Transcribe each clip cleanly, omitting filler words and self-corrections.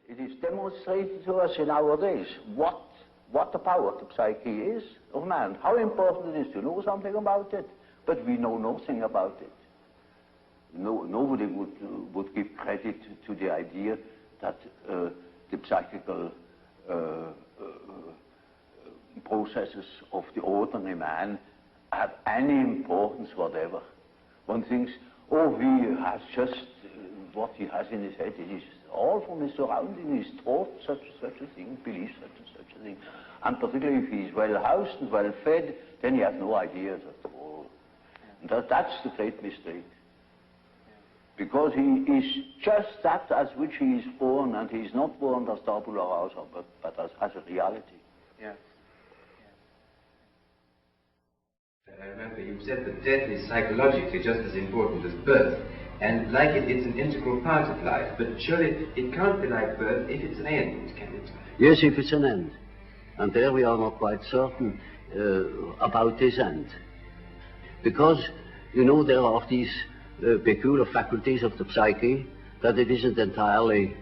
It is demonstrated to us in our days what the power of the psyche is of man, how important it is to know something about it, but we know nothing about it. Nobody would give credit to the idea that the psychical processes of the ordinary man have any importance whatever. One thinks, oh, he has just what he has in his head. It is all from his surrounding. He's taught such a thing, believes such a thing. And particularly if he's well housed and well fed, then he has no ideas at all. And that's the great mistake. Because he is just that as which he is born, and he is not born as tabula rasa, but as a reality. Yes. I remember you said that death is psychologically just as important as birth, and like it's an integral part of life, but surely it can't be like birth if it's an end, can it? Yes, if it's an end. And there we are not quite certain about this end. Because, you know, there are these peculiar faculties of the psyche, that it isn't entirely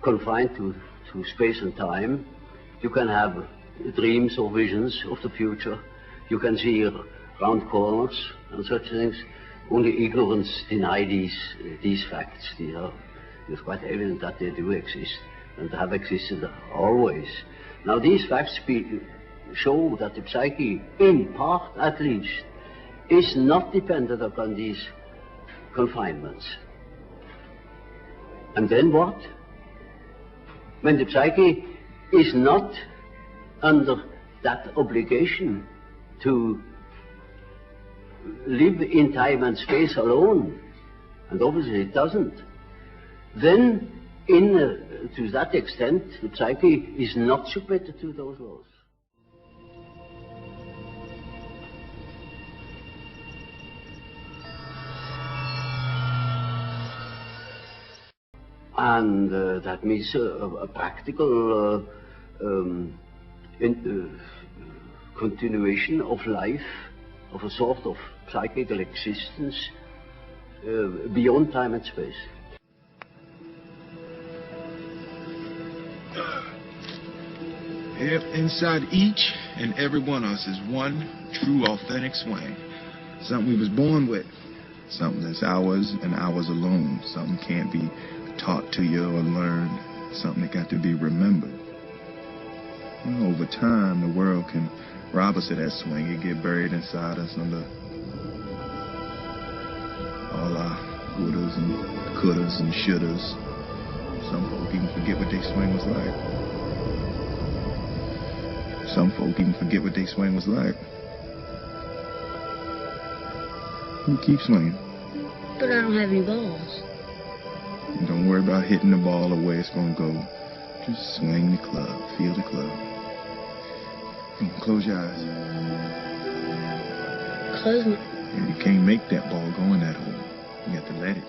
confined to space and time. You can have dreams or visions of the future. You can see round corners and such things. Only ignorance deny these facts. It's quite evident that they do exist and have existed always. Now these facts show that the psyche, in part at least, is not dependent upon these confinements. And then what? When the psyche is not under that obligation to live in time and space alone, and obviously it doesn't, then to that extent the psyche is not submitted to those laws. And that means a practical continuation of life, of a sort of psychical existence beyond time and space. Inside each and every one of us is one true, authentic swing. Something we was born with. Something that's ours and ours alone. Something can't be taught to you or learned. Something that got to be remembered. And over time, the world can rob us of that swing. It get buried inside us under all our wouldas and couldas and shouldas. Some folk even forget what their swing was like. Some folk even forget what their swing was like. You keep swinging. But I don't have any balls. And don't worry about hitting the ball or where it's going to go. Just swing the club. Feel the club. Close your eyes. Close them. And you can't make that ball go in that hole. You have to let it.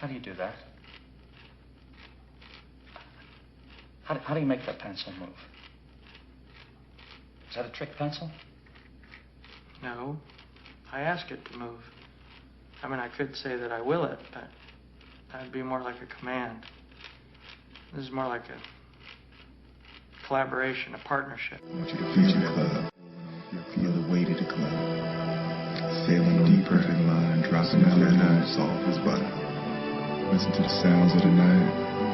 How do you do that? How do you make that pencil move? Is that a trick pencil? No. I ask it to move. I mean, I could say that I will it, but that'd be more like a command. This is more like a collaboration, a partnership. I want you to feel the club. Feel the weight of the club. Sailing deeper in line, dropping out that night, soft as butter. Listen to the sounds of the night.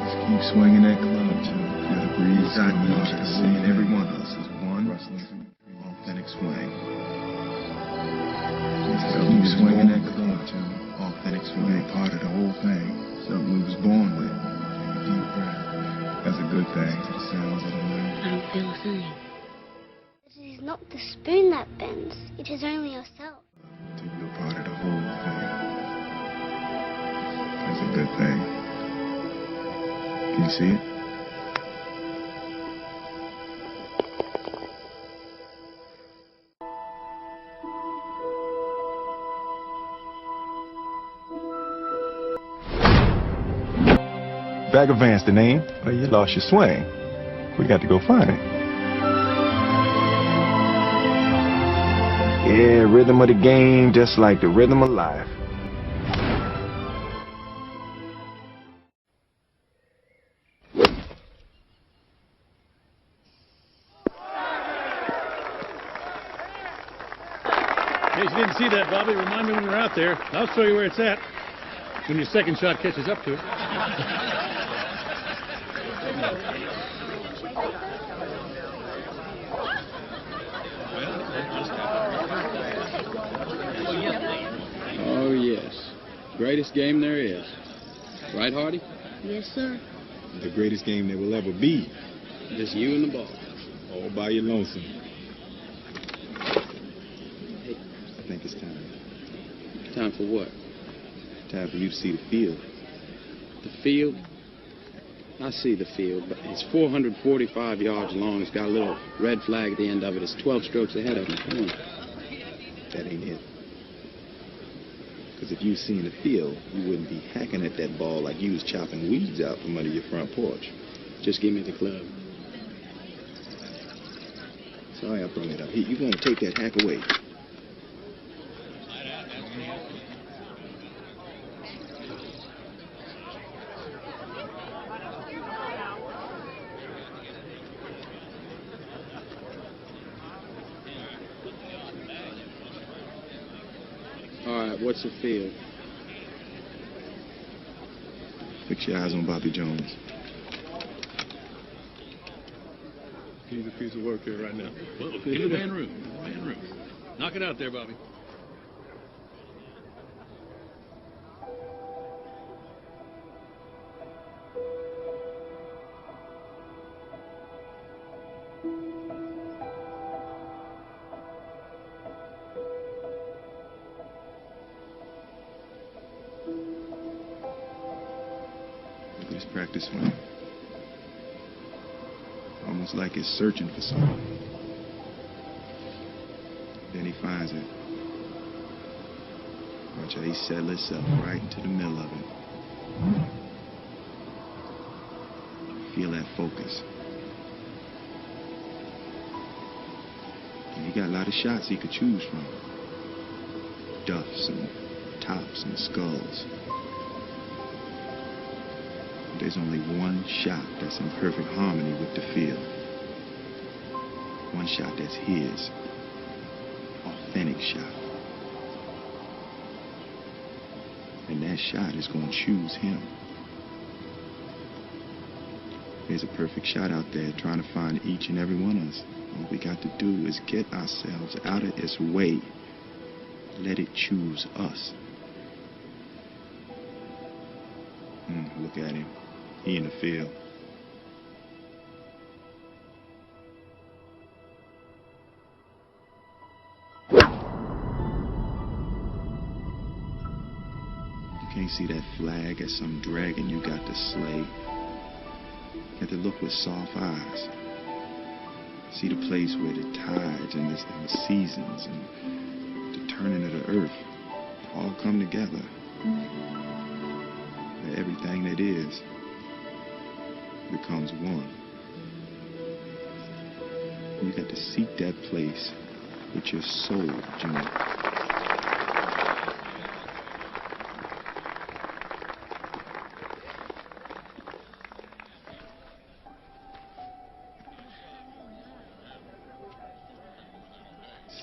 Just keep swinging that club till feel the breeze inside me. I can see every one of us is one authentic swing. Keep swinging that club till authentic swing, part of the whole thing. Something we was born with. Take a deep breath. That's a good thing. To the sounds of the night. I don't feel a thing. It is not the spoon that bends. It is only yourself. Till you're part of the whole thing. That's a good thing. Can you see it? Bagger Vance, the name? Well, you lost your swing. We got to go find it. Yeah, rhythm of the game, just like the rhythm of life. In case you didn't see that, Bobby, remind me when you're out there. I'll show you where it's at when your second shot catches up to it. Oh, yes. Greatest game there is. Right, Hardy? Yes, sir. The greatest game there will ever be. Just you and the ball. All by your lonesome. I think it's time. Time for what? Time for you to see the field. The field? I see the field, but it's 445 yards long. It's got a little red flag at the end of it. It's 12 strokes ahead of me. Come on. That ain't it. Because if you seen the field, you wouldn't be hacking at that ball like you was chopping weeds out from under your front porch. Just give me the club. Sorry I brought it up. Here, you want to take that hack away. All right, what's the field? Fix your eyes on Bobby Jones. He's a piece of work here right now. Well, get the man room. Man room. Knock it out there, Bobby. This practice swing. Almost like it's searching for something. Then he finds it. Watch how he settle himself right into the middle of it. Feel that focus. And he got a lot of shots he could choose from. Duffs and tops and skulls. There's only one shot that's in perfect harmony with the field. One shot that's his. Authentic shot. And that shot is going to choose him. There's a perfect shot out there trying to find each and every one of us. All we got to do is get ourselves out of its way. Let it choose us. Look at him. He in the field. You can't see that flag as some dragon you got to slay. You have to look with soft eyes. See the place where the tides and the seasons and the turning of the earth all come together. Where everything that is becomes one. You got to seek that place with your soul, Junior.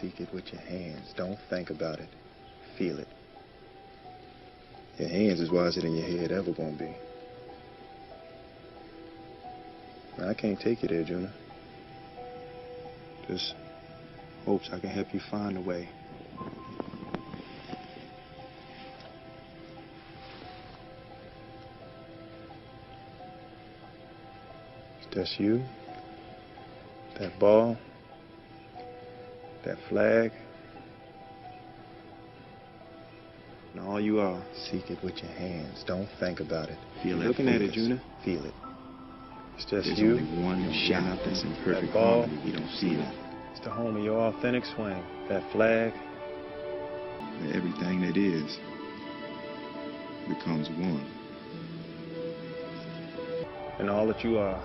Seek it with your hands. Don't think about it. Feel it. Your hands is wiser than your head ever gonna be. I can't take you there, Junior. Just hopes I can help you find a way. It's just you, that ball, that flag, and all you are. Seek it with your hands. Don't think about it. Feel it. Looking at it, Junior. Feel it. It's just There's you. only one shot that's in perfect ball, harmony. We don't see that. It's the home of your authentic swing. That flag. Where everything that is becomes one. And all that you are.